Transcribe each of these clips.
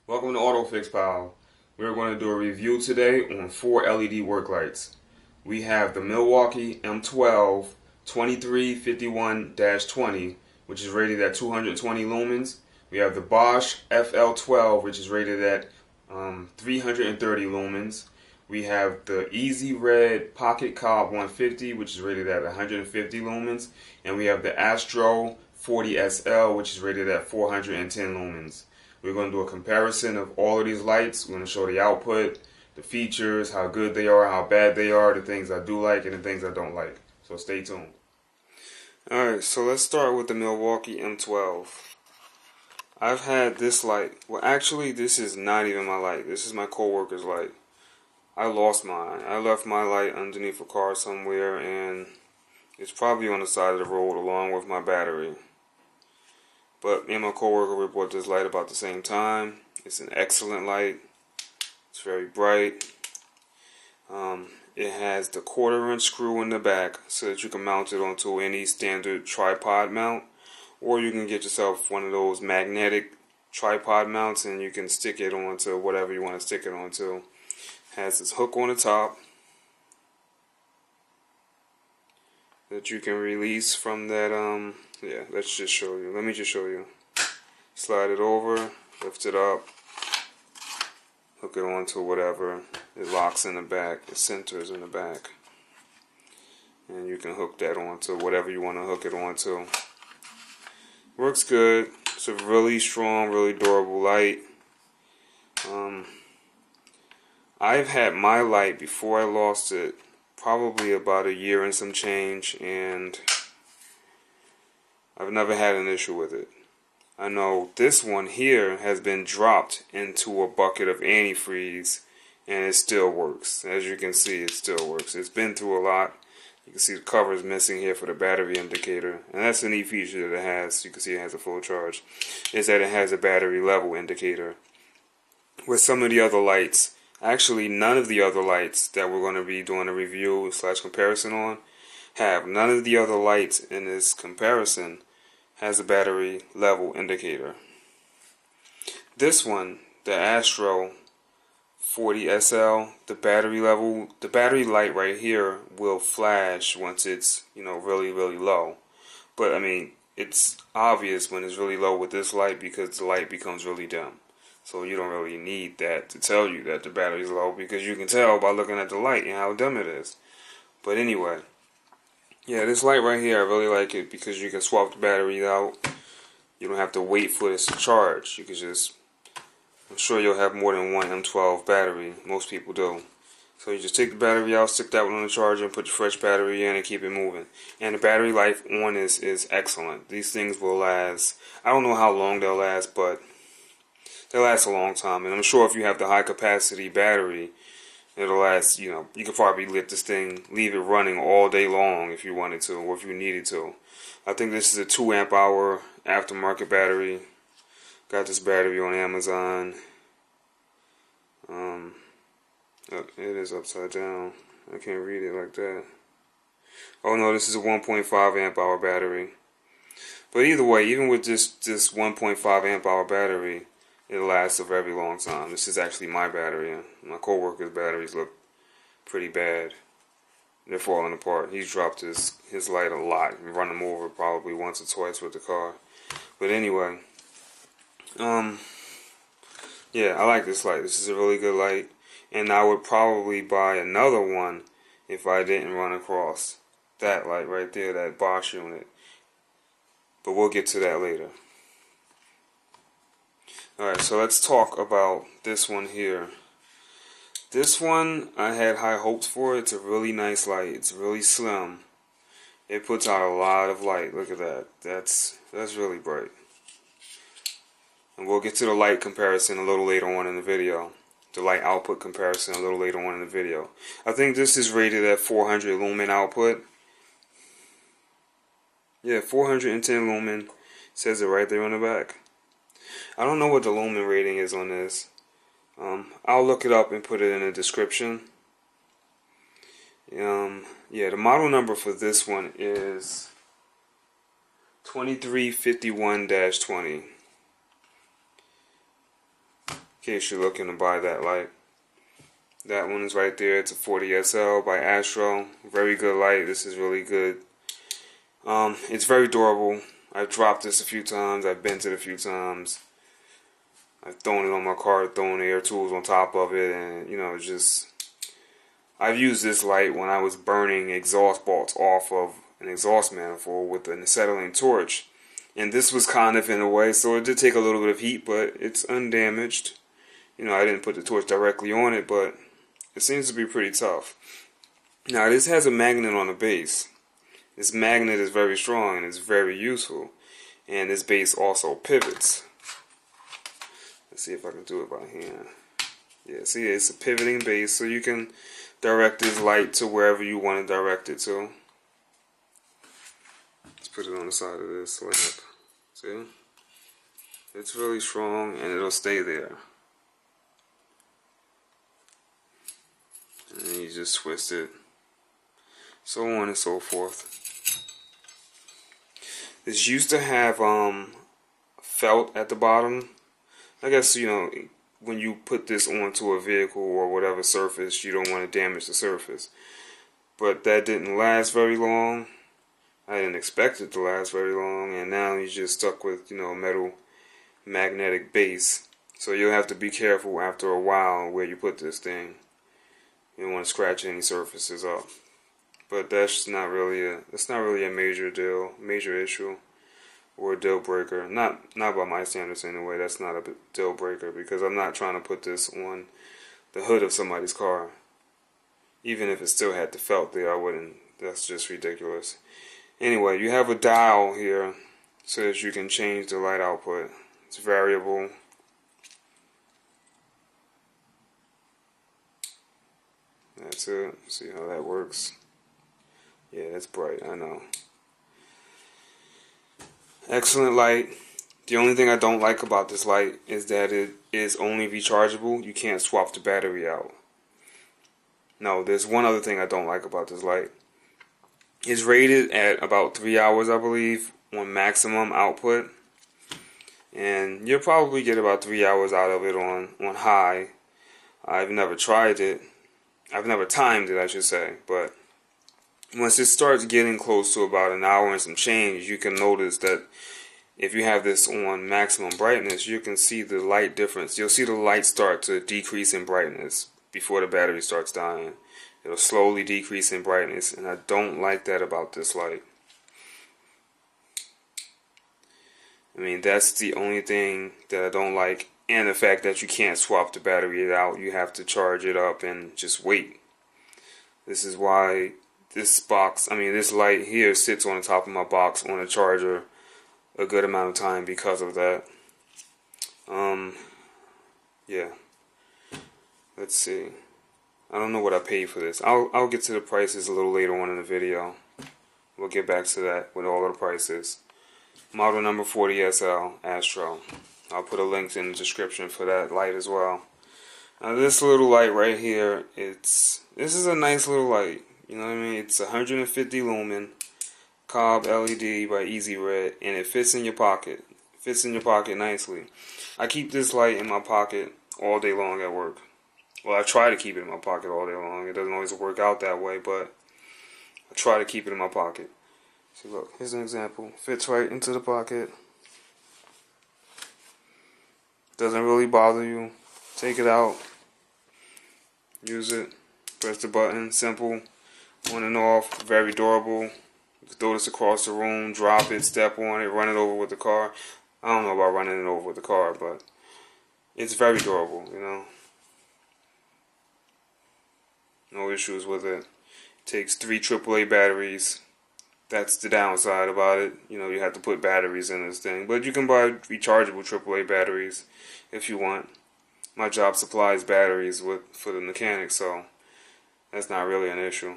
Welcome to AutoFix Pal. We're going to do a review today on 4 LED work lights. We have the Milwaukee M12 2351-20, which is rated at 220 lumens. We have the Bosch FL12, which is rated at 330 lumens. We have the Easy Red Pocket Cob 150, which is rated at 150 lumens. And we have the Astro 40SL, which is rated at 410 lumens. We're going to do a comparison of all of these lights. We're going to show the output, the features, how good they are, how bad they are, the things I do like and the things I don't like. So stay tuned. Alright, so let's start with the Milwaukee M12. I've had this light. Well, actually, this is not even my light. This is my co-worker's light. I lost mine. I left my light underneath a car somewhere, and it's probably on the side of the road along with my battery. But me and my coworker, we bought this light about the same time. It's an excellent light. It's very bright. It has the 1/4" screw in the back so that you can mount it onto any standard tripod mount, or you can get yourself one of those magnetic tripod mounts and you can stick it onto whatever you want to stick it onto. It has this hook on the top that you can release from that. Yeah, let's just show you. Let me just show you. Slide it over, lift it up, hook it onto whatever. It locks in the back. It centers in the back, and you can hook that onto whatever you want to hook it onto. Works good. It's a really strong, really durable light. I've had my light before I lost it probably about a year and some change, and I've never had an issue with it. I know this one here has been dropped into a bucket of antifreeze and it still works. As you can see, it still works. It's been through a lot. You can see the cover is missing here for the battery indicator, and that's a neat feature that it has. You can see it has a full charge. Is that it has a battery level indicator. With some of the other lights, actually none of the other lights that we're going to be doing a review / comparison on have. None of the other lights in this comparison has a battery level indicator. This one, the Astro 40SL, the battery light right here will flash once it's, really, really low. But I mean, it's obvious when it's really low with this light because the light becomes really dim. So you don't really need that to tell you that the battery's low, because you can tell by looking at the light and how dim it is. But anyway, yeah, this light right here, I really like it because you can swap the battery out. You don't have to wait for this to charge. You can just, I'm sure you'll have more than one M12 battery. Most people do. So you just take the battery out, stick that one on the charger, and put your fresh battery in and keep it moving. And the battery life on is excellent. These things will last, I don't know how long they'll last, but they'll last a long time. And I'm sure if you have the high capacity battery, it'll last, you could probably leave it running all day long if you wanted to, or if you needed to. I think this is a 2 amp hour aftermarket battery. Got this battery on Amazon. It is upside down. I can't read it like that. Oh no, this is a 1.5 amp hour battery. But either way, even with this 1.5 amp hour battery, it'll last a very long time. This is actually my battery. My co-worker's batteries look pretty bad. They're falling apart. He's dropped his light a lot and run him over probably once or twice with the car. But anyway, yeah, I like this light. This is a really good light, and I would probably buy another one if I didn't run across that light right there, that Bosch unit. But we'll get to that later. Alright, so let's talk about this one here. This one, I had high hopes for. It's a really nice light. It's really slim. It puts out a lot of light. Look at that. That's really bright. And we'll get to the light comparison a little later on in the video. The light output comparison a little later on in the video. I think this is rated at 400 lumen output. Yeah, 410 lumen. It says it right there on the back. I don't know what the lumen rating is on this. I'll look it up and put it in the description. Yeah, the model number for this one is 2351-20. case you're looking to buy that light. That one is right there. It's a 40SL by Astro. Very good light. This is really good. It's very durable. I've dropped this a few times. I've bent it a few times. I've thrown it on my car, thrown air tools on top of it, and you know, just I've used this light when I was burning exhaust bolts off of an exhaust manifold with an acetylene torch, and this was kind of in a way, so it did take a little bit of heat, but it's undamaged. You know, I didn't put the torch directly on it, but it seems to be pretty tough. Now, this has a magnet on the base. This magnet is very strong and it's very useful, and this base also pivots. Let's see if I can do it by hand. Yeah, see, it's a pivoting base, so you can direct this light to wherever you want to direct it to. Let's put it on the side of this lamp. See? It's really strong and it'll stay there. And you just twist it. So on and so forth. This used to have felt at the bottom. I guess, you know, when you put this onto a vehicle or whatever surface, you don't want to damage the surface. But that didn't last very long. I didn't expect it to last very long, and now you're just stuck with, you know, a metal magnetic base. So you'll have to be careful after a while where you put this thing. You don't want to scratch any surfaces up. But that's not really a major issue. Or a deal breaker. Not by my standards anyway. That's not a deal breaker, because I'm not trying to put this on the hood of somebody's car. Even if it still had the felt there, I wouldn't. That's just ridiculous. Anyway, you have a dial here so that you can change the light output. It's variable. That's it. See how that works. Yeah, that's bright, I know. Excellent light. The only thing I don't like about this light is that it is only rechargeable. You can't swap the battery out. No, there's one other thing I don't like about this light. It's rated at about 3 hours, I believe, on maximum output. And you'll probably get about 3 hours out of it on high. I've never tried it. I've never timed it, I should say. But once it starts getting close to about an hour and some change, you can notice that if you have this on maximum brightness, you can see the light difference. You'll see the light start to decrease in brightness before the battery starts dying. It'll slowly decrease in brightness, and I don't like that about this light. I mean, that's the only thing that I don't like, and the fact that you can't swap the battery out. You have to charge it up and just wait. This is why this light here sits on the top of my box on a charger a good amount of time because of that. Yeah. Let's see. I don't know what I paid for this. I'll get to the prices a little later on in the video. We'll get back to that with all of the prices. Model number 40SL Astro. I'll put a link in the description for that light as well. Now this little light right here, this is a nice little light. You know what I mean? It's 150 lumen, Cobb LED by Easy Red, and it fits in your pocket. It fits in your pocket nicely. I keep this light in my pocket all day long at work. Well, I try to keep it in my pocket all day long. It doesn't always work out that way, but I try to keep it in my pocket. See, look, here's an example. Fits right into the pocket. Doesn't really bother you. Take it out. Use it. Press the button. Simple. On and off. Very durable. You can throw this across the room, drop it, step on it, run it over with the car. I don't know about running it over with the car, but it's very durable, you know. No issues with it. It takes 3 AAA batteries. That's the downside about it. You know, you have to put batteries in this thing. But you can buy rechargeable AAA batteries if you want. My job supplies batteries for the mechanics, so that's not really an issue.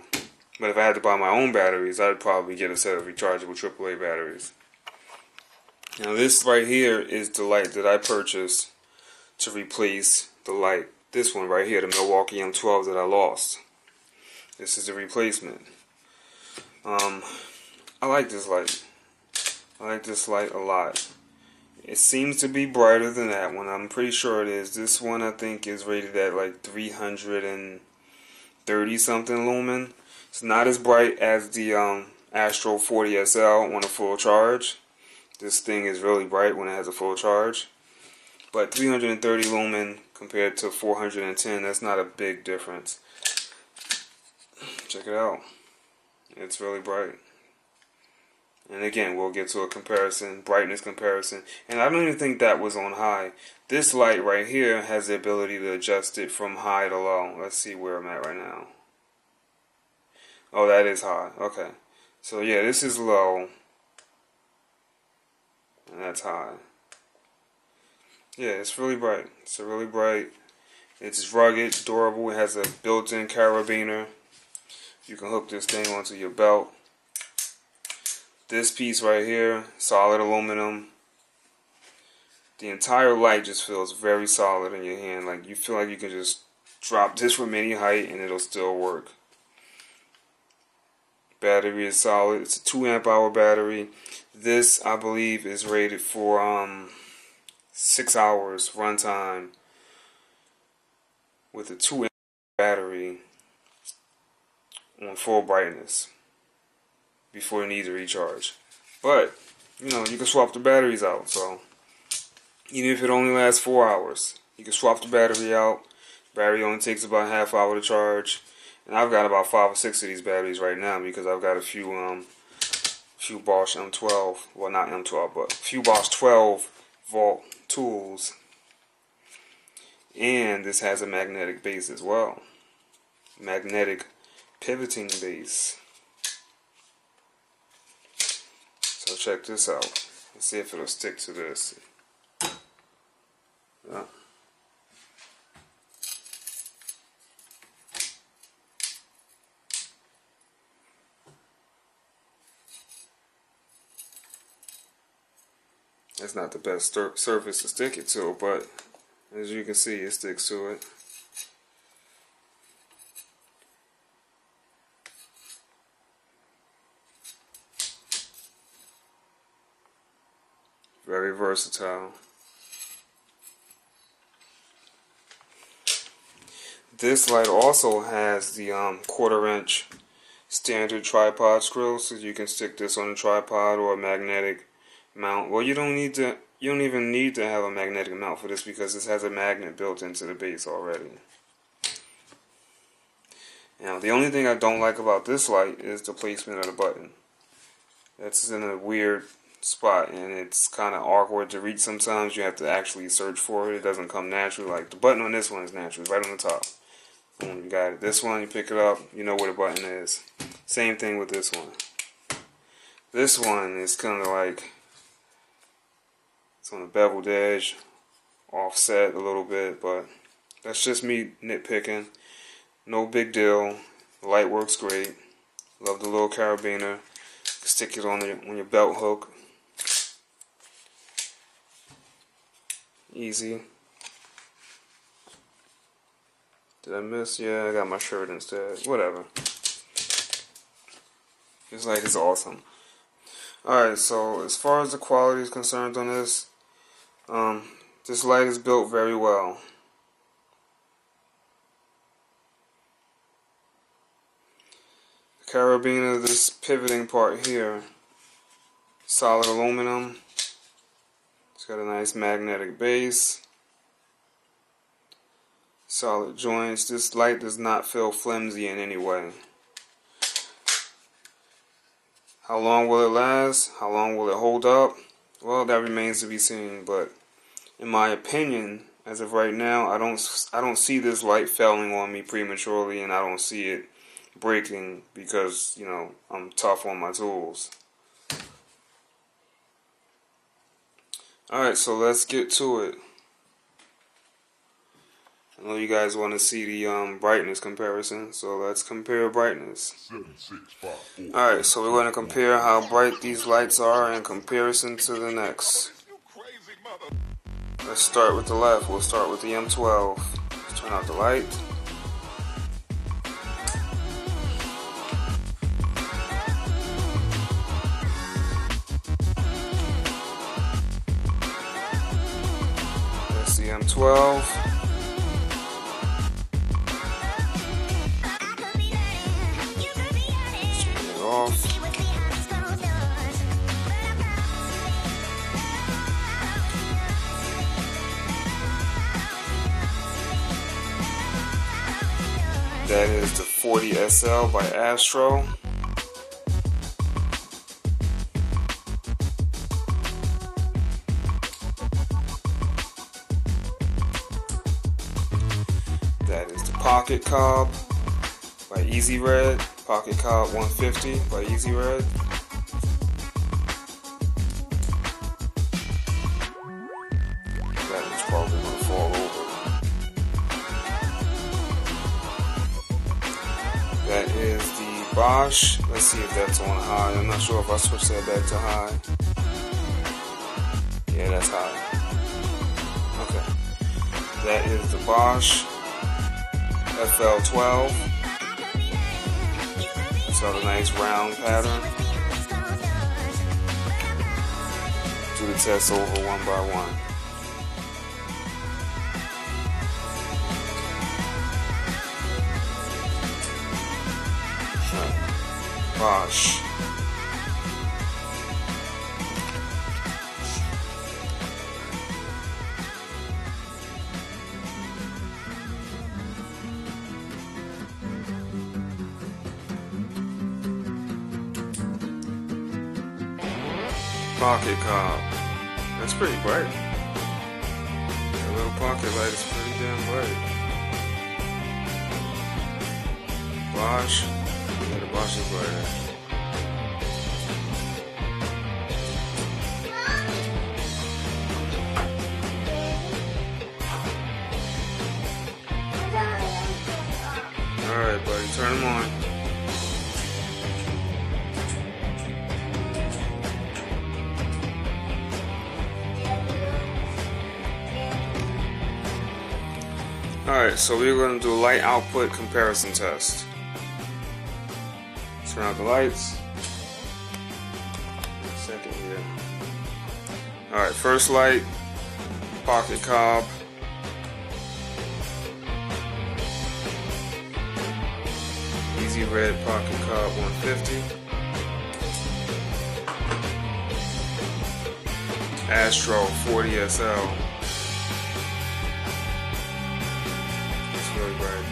But if I had to buy my own batteries, I'd probably get a set of rechargeable AAA batteries. Now this right here is the light that I purchased to replace the light. This one right here, the Milwaukee M12 that I lost. This is the replacement. I like this light. I like this light a lot. It seems to be brighter than that one. I'm pretty sure it is. This one I think is rated at like 330 something lumen. It's not as bright as the Astro 40 SL on a full charge. This thing is really bright when it has a full charge. But 330 lumen compared to 410, that's not a big difference. Check it out. It's really bright. And again, we'll get to a comparison, brightness comparison. And I don't even think that was on high. This light right here has the ability to adjust it from high to low. Let's see where I'm at right now. Oh, that is high. Okay. So yeah, this is low. And that's high. Yeah, it's really bright. It's really bright. It's rugged, durable. It has a built-in carabiner. You can hook this thing onto your belt. This piece right here, solid aluminum. The entire light just feels very solid in your hand. Like you feel like you can just drop this from any height and it'll still work. Battery is solid. It's a 2 amp hour battery. This, I believe, is rated for 6 hours runtime with a 2 amp battery on full brightness before you need to recharge. But, you know, you can swap the batteries out. So, even if it only lasts 4 hours, you can swap the battery out. Battery only takes about half hour to charge. And I've got about 5 or 6 of these batteries right now because I've got a few Bosch M12, well not M12, but a few Bosch 12 volt tools. And this has a magnetic base as well. Magnetic pivoting base. So check this out. Let's see if it'll stick to this. Yeah. It's not the best surface to stick it to, but as you can see, it sticks to it. Very versatile. This light also has the 1/4 inch standard tripod screw, so you can stick this on a tripod or a magnetic mount. Well, you don't even need to have a magnetic mount for this because this has a magnet built into the base already. Now, the only thing I don't like about this light is the placement of the button. It's in a weird spot and it's kind of awkward to reach sometimes. You have to actually search for it. It doesn't come naturally. Like the button on this one is natural, it's right on the top. Boom, you got it. This one, you pick it up, you know where the button is. Same thing with this one. This one is kind of like it's on the beveled edge, offset a little bit, but that's just me nitpicking. No big deal. The light works great. Love the little carabiner. Stick it on your belt hook. Easy. Did I miss? Yeah, I got my shirt instead. Whatever. This light is awesome. Alright, so as far as the quality is concerned on this, this light is built very well. The carabiner, this pivoting part here, solid aluminum. It's got a nice magnetic base. Solid joints. This light does not feel flimsy in any way. How long will it last? How long will it hold up? Well, that remains to be seen, but in my opinion, as of right now, I don't see this light failing on me prematurely, and I don't see it breaking because, you know, I'm tough on my tools. Alright, so let's get to it. I know you guys want to see the brightness comparison, so let's compare brightness. Alright, so we're going to compare how bright these lights are in comparison to the next. Let's start with the left. We'll start with the M12. Let's turn out the light. FL12. Turn it off. That is the 40 SL by Astro. That is the Pocket Cob by Easy Red. Pocket Cob 150 by Easy Red. That one's probably going to fall over. That is the Bosch. Let's see if that's on high. I'm not sure if I switched that back to high. Yeah, that's high. Okay. That is the Bosch FL12. So the nice round pattern. Do the test over one by one. Bosch. Pocket Cob. That's pretty bright. That little pocket light is pretty damn bright. Bosch. Yeah, the Bosch is brighter. Alright, buddy, turn them on. Alright, so we're going to do a light output comparison test. Turn out the lights. Second here. Alright, first light, Pocket Cob. Easy Red Pocket Cob 150. Astro 40 SL. Really bright.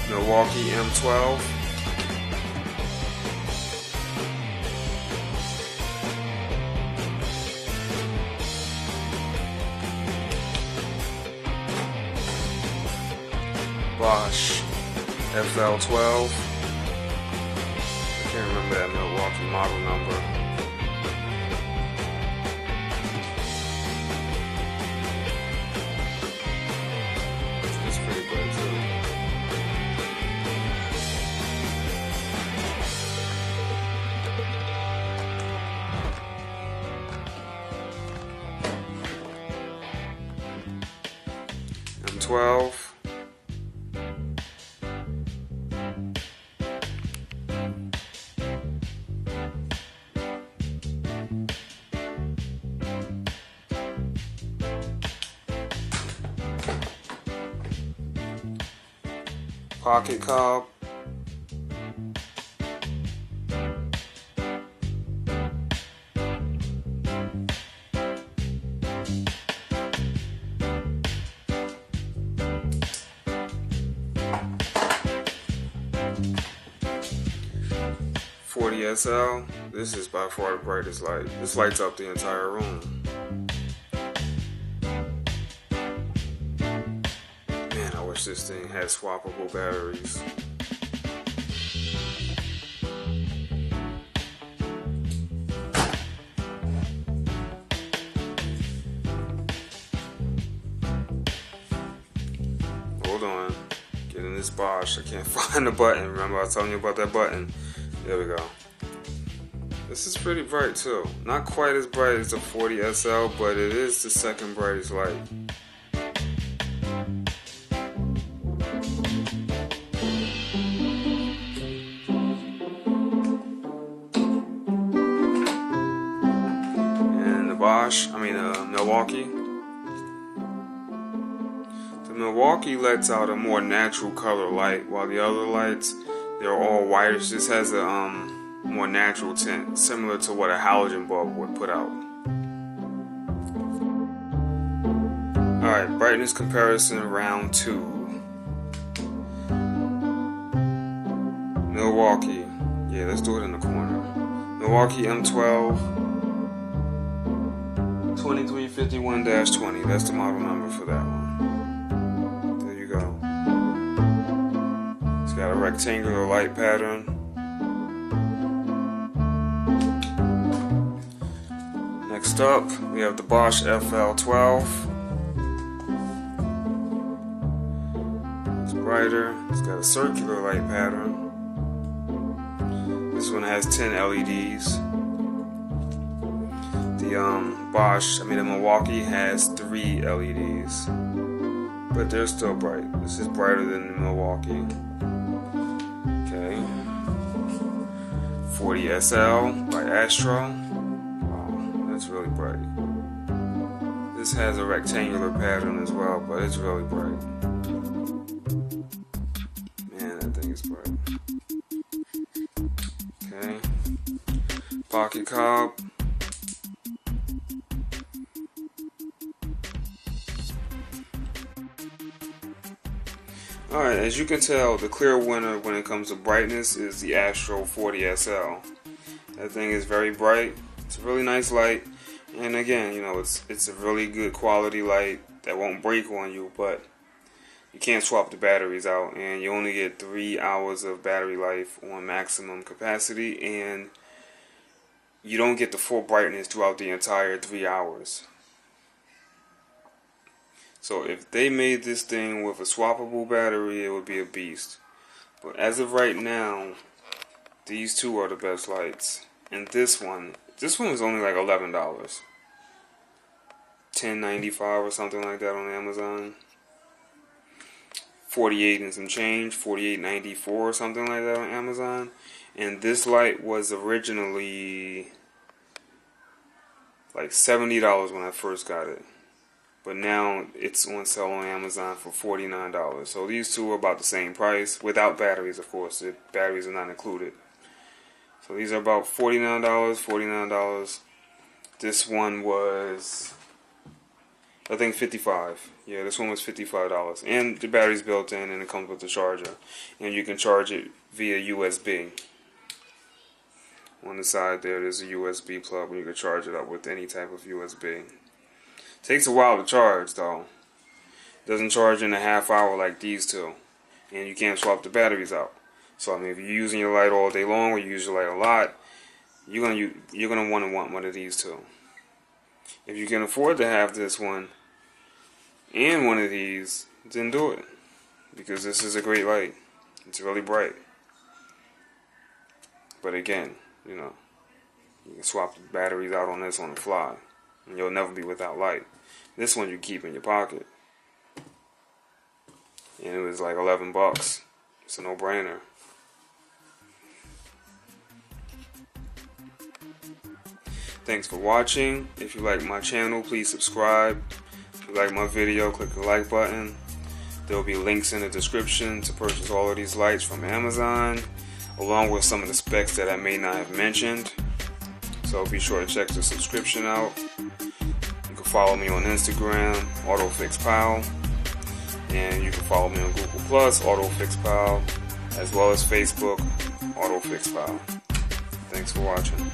Milwaukee M12. Bosch FL12. I can't remember that Milwaukee model number. M12. Pocket Cob. SL. This is by far the brightest light. This lights up the entire room. Man, I wish this thing had swappable batteries. Hold on. Get in this Bosch. I can't find the button. Remember I was telling you about that button? There we go. This is pretty bright too. Not quite as bright as the 40 SL, but it is the second brightest light. Milwaukee. The Milwaukee lets out a more natural color light, while the other lights, they're all whitish. This has a more natural tint, similar to what a halogen bulb would put out. Alright, brightness comparison round 2. Milwaukee. Yeah, let's do it in the corner. Milwaukee M12 2351-20. That's the model number for that one. There you go. It's got a rectangular light pattern. Next up, we have the Bosch FL12. It's brighter. It's got a circular light pattern. This one has 10 LEDs. The the Milwaukee has 3 LEDs, but they're still bright. This is brighter than the Milwaukee. Okay. 40 SL by Astro. Wow, that's really bright. This has a rectangular pattern as well, but it's really bright. Man, that thing is bright. Okay. Pocket cob. Alright, as you can tell, the clear winner when it comes to brightness is the Astro 40 SL. That thing is very bright. It's a really nice light. And again, you know, it's a really good quality light that won't break on you, but you can't swap the batteries out, and you only get 3 hours of battery life on maximum capacity, and you don't get the full brightness throughout the entire 3 hours. So if they made this thing with a swappable battery, it would be a beast. But as of right now, these two are the best lights. And this one was only like $11. $10.95 or something like that on Amazon. 48 and some change, $48.94 or something like that on Amazon. And this light was originally like $70 when I first got it. But now it's on sale on Amazon for $49. So these two are about the same price, without batteries, of course. The batteries are not included. So these are about $49. This one was, I think, $55. Yeah, this one was $55. And the battery's built in, and it comes with the charger. And you can charge it via USB. On the side there's a USB plug where you can charge it up with any type of USB. Takes a while to charge, though. Doesn't charge in a half hour like these two. And you can't swap the batteries out. So I mean, if you're using your light all day long, or you use your light a lot, you're gonna want one of these two. If you can afford to have this one and one of these, then do it, because this is a great light. It's really bright. But again, you know, you can swap the batteries out on this on the fly, and you'll never be without light. This one you keep in your pocket. And it was like $11. It's a no-brainer. Thanks for watching. If you like my channel, please subscribe. If you like my video, click the like button. There will be links in the description to purchase all of these lights from Amazon, along with some of the specs that I may not have mentioned. So be sure to check the subscription out. Follow me on Instagram, AutoFixPal, and you can follow me on Google Plus, AutoFixPal, as well as Facebook, AutoFixPal. Thanks for watching.